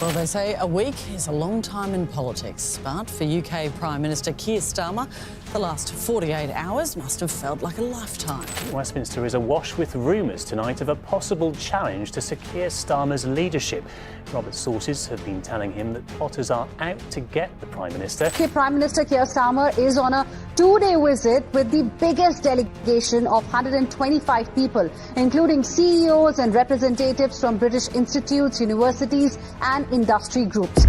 Well, they say a week is a long time in politics, but for UK Prime Minister Keir Starmer, the last 48 hours must have felt like a lifetime. Westminster is awash with rumours tonight of a possible challenge to Sir Keir Starmer's leadership. Robert's sources have been telling him that plotters are out to get the Prime Minister. Prime Minister Keir Starmer is on a two-day visit with the biggest delegation of 125 people, including CEOs and representatives from British institutes, universities and industry groups.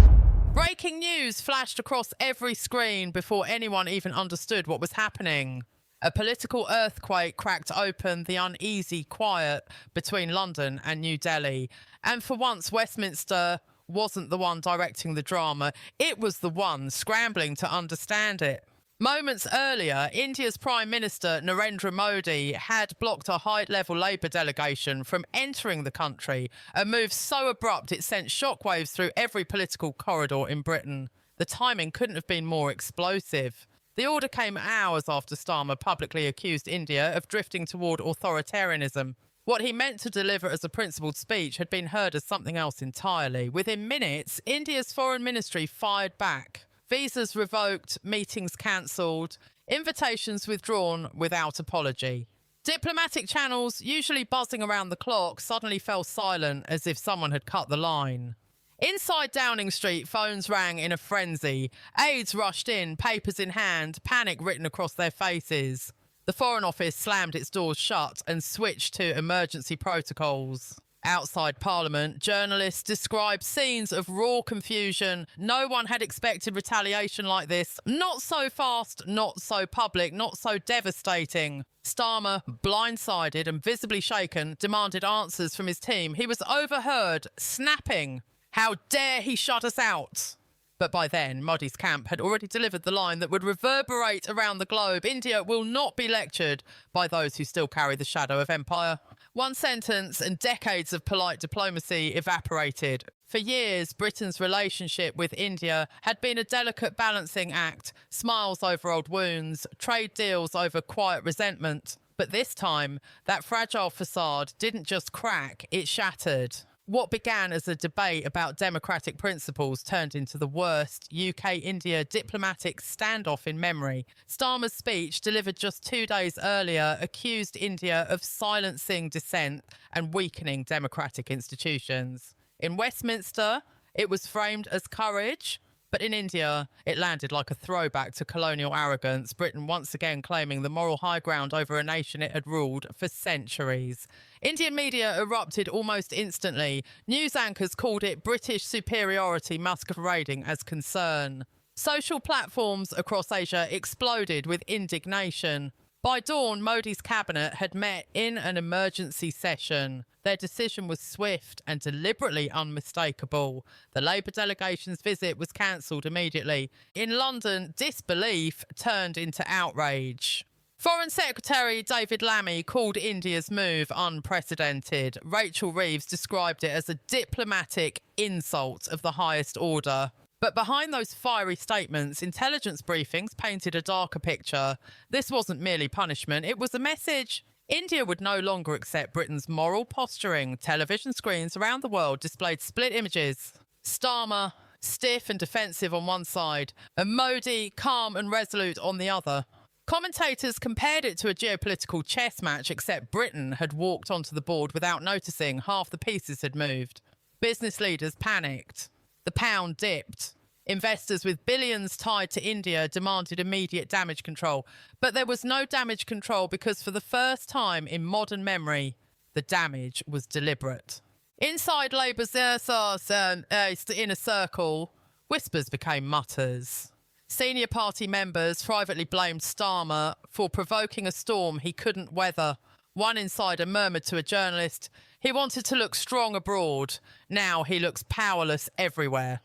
Breaking news flashed across every screen before anyone even understood what was happening. A political earthquake cracked open the uneasy quiet between London and New Delhi. And for once, Westminster wasn't the one directing the drama. It was the one scrambling to understand it. Moments earlier, India's Prime Minister Narendra Modi had blocked a high-level Labour delegation from entering the country, a move so abrupt it sent shockwaves through every political corridor in Britain. The timing couldn't have been more explosive. The order came hours after Starmer publicly accused India of drifting toward authoritarianism. What he meant to deliver as a principled speech had been heard as something else entirely. Within minutes, India's foreign ministry fired back. Visas revoked, meetings cancelled, invitations withdrawn without apology. Diplomatic channels, usually buzzing around the clock, suddenly fell silent as if someone had cut the line. Inside Downing Street, phones rang in a frenzy. Aides rushed in, papers in hand, panic written across their faces. The Foreign Office slammed its doors shut and switched to emergency protocols. Outside Parliament, journalists described scenes of raw confusion. No one had expected retaliation like this. Not so fast, not so public, not so devastating. Starmer, blindsided and visibly shaken, demanded answers from his team. He was overheard, snapping, "How dare he shut us out?" But by then, Modi's camp had already delivered the line that would reverberate around the globe. India will not be lectured by those who still carry the shadow of empire. One sentence and decades of polite diplomacy evaporated. For years, Britain's relationship with India had been a delicate balancing act, smiles over old wounds, trade deals over quiet resentment. But this time, that fragile facade didn't just crack, it shattered. What began as a debate about democratic principles turned into the worst UK-India diplomatic standoff in memory. Starmer's speech, delivered just 2 days earlier, accused India of silencing dissent and weakening democratic institutions. In Westminster, it was framed as courage, but in India, it landed like a throwback to colonial arrogance, Britain once again claiming the moral high ground over a nation it had ruled for centuries. Indian media erupted almost instantly. News anchors called it British superiority masquerading as concern. Social platforms across Asia exploded with indignation. By dawn, Modi's cabinet had met in an emergency session. Their decision was swift and deliberately unmistakable. The Labour delegation's visit was cancelled immediately. In London, disbelief turned into outrage. Foreign Secretary David Lammy called India's move unprecedented. Rachel Reeves described it as a diplomatic insult of the highest order. But behind those fiery statements, intelligence briefings painted a darker picture. This wasn't merely punishment, it was a message. India would no longer accept Britain's moral posturing. Television screens around the world displayed split images. Starmer, stiff and defensive on one side, and Modi, calm and resolute on the other. Commentators compared it to a geopolitical chess match, except Britain had walked onto the board without noticing. Half the pieces had moved. Business leaders panicked. The pound dipped. Investors with billions tied to India demanded immediate damage control. But there was no damage control because for the first time in modern memory, the damage was deliberate. Inside Labour's inner circle, whispers became mutters. Senior party members privately blamed Starmer for provoking a storm he couldn't weather. One insider murmured to a journalist, he wanted to look strong abroad. Now he looks powerless everywhere.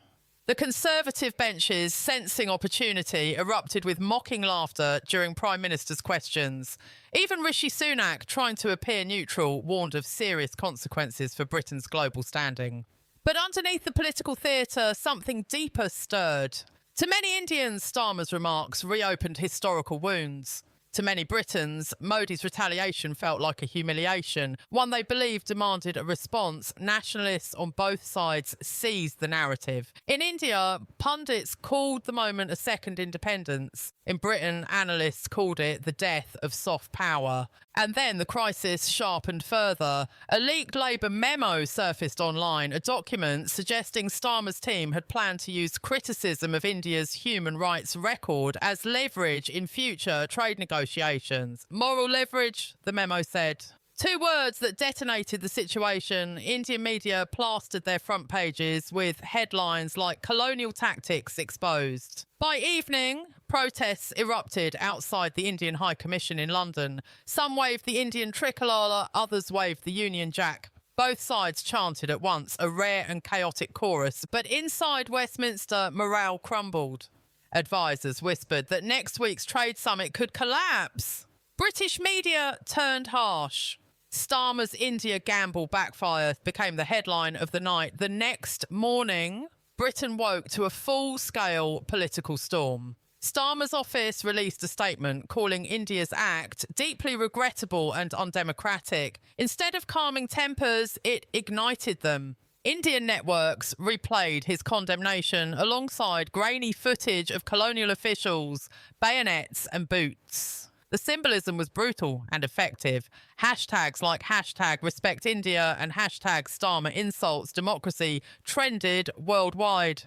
The Conservative benches, sensing opportunity, erupted with mocking laughter during Prime Minister's questions. Even Rishi Sunak, trying to appear neutral, warned of serious consequences for Britain's global standing. But underneath the political theatre, something deeper stirred. To many Indians, Starmer's remarks reopened historical wounds. To many Britons, Modi's retaliation felt like a humiliation, one they believed demanded a response. Nationalists on both sides seized the narrative. In India, pundits called the moment a second independence. In Britain, analysts called it the death of soft power. And then the crisis sharpened further. A leaked Labour memo surfaced online, a document suggesting Starmer's team had planned to use criticism of India's human rights record as leverage in future trade negotiations. Moral leverage, the memo said. Two words that detonated the situation. Indian media plastered their front pages with headlines like "Colonial Tactics Exposed." By evening, protests erupted outside the Indian High Commission in London. Some waved the Indian tricolour, others waved the Union Jack. Both sides chanted at once, a rare and chaotic chorus. But inside Westminster, morale crumbled. Advisers whispered that next week's trade summit could collapse. British media turned harsh. Starmer's India gamble backfire became the headline of the night. The next morning, Britain woke to a full-scale political storm. Starmer's office released a statement calling India's act deeply regrettable and undemocratic. Instead of calming tempers, it ignited them. Indian networks replayed his condemnation alongside grainy footage of colonial officials, bayonets and boots. The symbolism was brutal and effective. Hashtags like #RespectIndia and #StarmerInsultsDemocracy trended worldwide.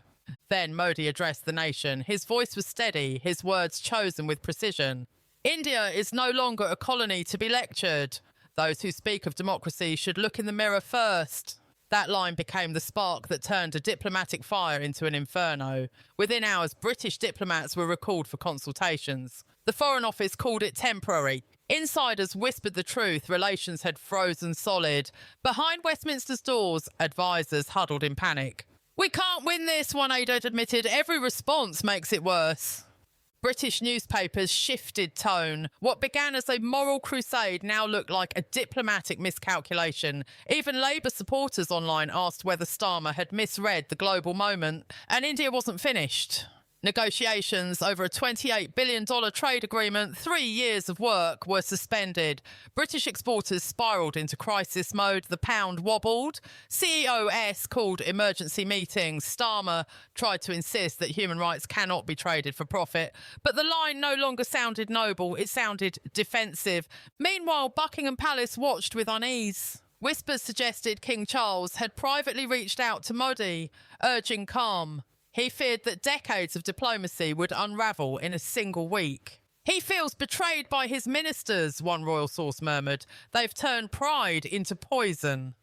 Then Modi addressed the nation. His voice was steady, his words chosen with precision. India is no longer a colony to be lectured. Those who speak of democracy should look in the mirror first. That line became the spark that turned a diplomatic fire into an inferno. Within hours, British diplomats were recalled for consultations. The Foreign Office called it temporary. Insiders whispered the truth. Relations had frozen solid. Behind Westminster's doors, advisers huddled in panic. "We can't win this," one aide admitted. "Every response makes it worse." British newspapers shifted tone. What began as a moral crusade now looked like a diplomatic miscalculation. Even Labour supporters online asked whether Starmer had misread the global moment, and India wasn't finished. Negotiations over a $28 billion trade agreement, 3 years of work, were suspended. British exporters spiralled into crisis mode. The pound wobbled. CEOs called emergency meetings. Starmer tried to insist that human rights cannot be traded for profit. But the line no longer sounded noble. It sounded defensive. Meanwhile, Buckingham Palace watched with unease. Whispers suggested King Charles had privately reached out to Modi, urging calm. He feared that decades of diplomacy would unravel in a single week. "He feels betrayed by his ministers," one royal source murmured. "They've turned pride into poison."